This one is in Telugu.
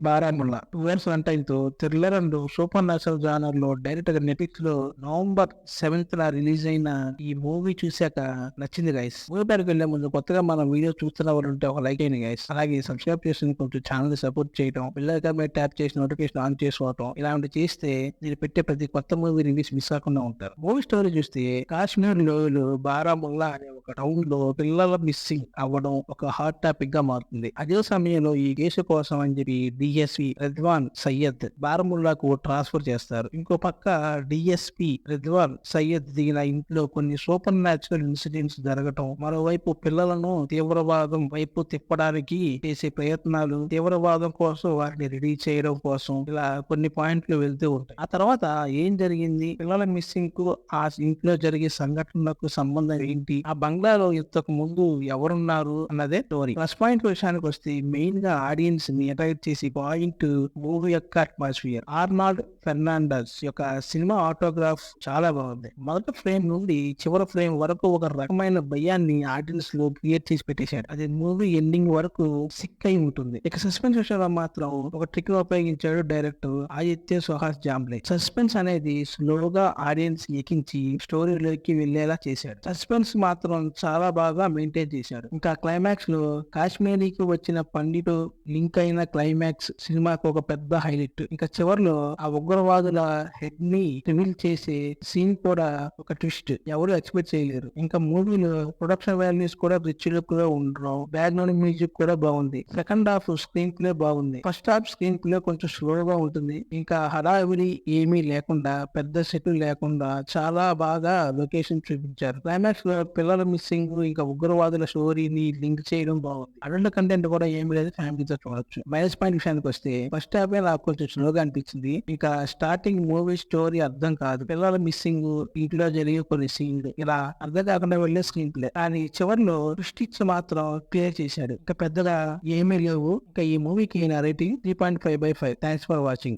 బారాముల్లా 2 ఇయర్స్ రన్ టైమ్‌తో థ్రిల్లర్ అండ్ సూపర్ న్యాచురల్ జానర్‌లో డైరెక్ట్‌గా నెట్‌ఫ్లిక్స్‌లో నవంబర్ 7థ్ రిలీజ్ అయిన ఈ మూవీ చూసాక నచ్చింది గైస్. మూవీ పేరుకి వెళ్ళే ముందు కొత్తగా మన వీడియో చూస్తున్న వాళ్ళు ఉంటే ఒక లైక్ చేయండి గైస్. అలాగే సబ్స్క్రైబ్ చేసి కొంచెం ఛానల్ సపోర్ట్ చేయడం, బెల్ ఐకాన్ మీద ట్యాప్ చేసి నోటిఫికేషన్ ఆన్ చేసుకోవడం ఇలాంటివి చేస్తే నేను పెట్టే ప్రతి కొత్త మూవీ రిలీజ్ మిస్ కాకుండా ఉంటారు. మూవీ స్టోరీ చూస్తే కాశ్మీర్ లోయలో బారాముల్లా అనే ఒక టౌన్ లో పిల్లల మిస్సింగ్ అవ్వడం ఒక హాట్ టాపిక్ గా మారుతుంది. అదే సమయంలో ఈ కేసు కోసం అని చెప్పి డిఎస్పి రిద్వాన్ సయ్యద్ బారాముల్లాకు ట్రాన్స్ఫర్ చేస్తారు. ఇంకో పక్క డిఎస్పి రిద్వాన్ సయ్యద్ దిగిన ఇంట్లో కొన్ని సూపర్ న్యాచురల్ ఇన్సిడెంట్స్ జరగటం, మరోవైపు పిల్లలను తీవ్రవాదం వైపు తిప్పడానికి చేసే ప్రయత్నాలు, తీవ్రవాదం కోసం వారిని రెడీ చేయడం కోసం ఇలా కొన్ని పాయింట్లు వెళ్తూ ఉంటాయి. ఆ తర్వాత ఏం జరిగింది, పిల్లల మిస్సింగ్ కు ఆ ఇంట్లో జరిగే సంఘటనలకు సంబంధం ఏంటి, ఆ బంగ్లాలో ఇంతకు ముందు ఎవరున్నారు అన్నదే స్టోరీ. ప్లస్ పాయింట్ విషయానికి వస్తే మెయిన్ గా ఆడియన్స్ ని అట్రాక్ట్ చేసి పాయింట్ మూవీ యొక్క అట్మాస్ఫియర్. ఆర్నాల్డ్ ఫెర్నాండస్ యొక్క సినిమా ఆటోగ్రాఫ్ చాలా బాగుంది. మొదటి ఫ్రేమ్ నుండి చివరి ఫ్రేమ్ వరకు ఒక రకమైన భయాన్ని ఆడియన్స్ లో క్రియేట్ చేసి పెట్టేశాడు. అది మూవీ ఎండింగ్ వరకు సిక్ అయి ఉంటుంది. ఇక సస్పెన్స్ విషయంలో మాత్రం ఒక ట్రిక్ ఉపయోగించాడు డైరెక్టర్ ఆదిత్య సుహాస్ జాంబ్లే. సస్పెన్స్ అనేది స్లోగా ఆడియన్స్ ఎక్కించి స్టోరీలోకి వెళ్లేలా చేశాడు. సస్పెన్స్ మాత్రం చాలా బాగా మెయింటైన్ చేశాడు. ఇంకా క్లైమాక్స్ లో కాశ్మీరీకి వచ్చిన పండిట్ లింక్ అయిన క్లైమాక్స్ సినిమాకు ఒక పెద్ద హైలైట్. ఇంకా చివరిలో ఆ ఉగ్రవాదుల హెడ్ ని రివీల్ చేసే సీన్ కూడా ఒక ట్విస్ట్, ఎవరు ఎక్స్పెక్ట్ చేయలేరు. ఇంకా మూవీలో ప్రొడక్షన్ వాల్యూస్ కూడా రిచ్ లుక్ గా ఉండడం, బ్యాక్గ్రౌండ్ మ్యూజిక్ కూడా బాగుంది. సెకండ్ హాఫ్ స్క్రీన్ ప్లే బాగుంది. ఫస్ట్ హాఫ్ స్క్రీన్ ప్లే కొంచెం స్లోగా ఉంటుంది. ఇంకా హడావిడి ఏమీ లేకుండా, పెద్ద సెట్ లేకుండా చాలా బాగా లొకేషన్ చూపించారు. క్లైమాక్స్ లో పిల్లల మిస్సింగ్ ఇంకా ఉగ్రవాదుల స్టోరీని లింక్ చేయడం బాగుంది. అడల్ట్ కంటెంట్ కూడా ఏమి లేదు, ఫ్యామిలీతో చూడొచ్చు. మైనస్ పాయింట్ విషయానికి వస్తే ఫస్ట్ హాఫ్ నాకు కొంచెం స్లోగా అనిపించింది. ఇంకా స్టార్టింగ్ మూవీ స్టోరీ అర్థం కాదు, పిల్లల మిస్సింగ్, ఇంట్లో జరిగే కొన్ని సీన్లు ఇలా అర్థం కాకుండా వెళ్లే స్క్రీన్ ప్లే. కానీ చివరిలో ట్విస్టిక్స్ మాత్రం క్లియర్ చేశాడు. ఇంకా పెద్దగా ఏమీ లేవు. ఇంకా ఈ మూవీకి నా రేటింగ్ 3.5/5. Thanks for watching.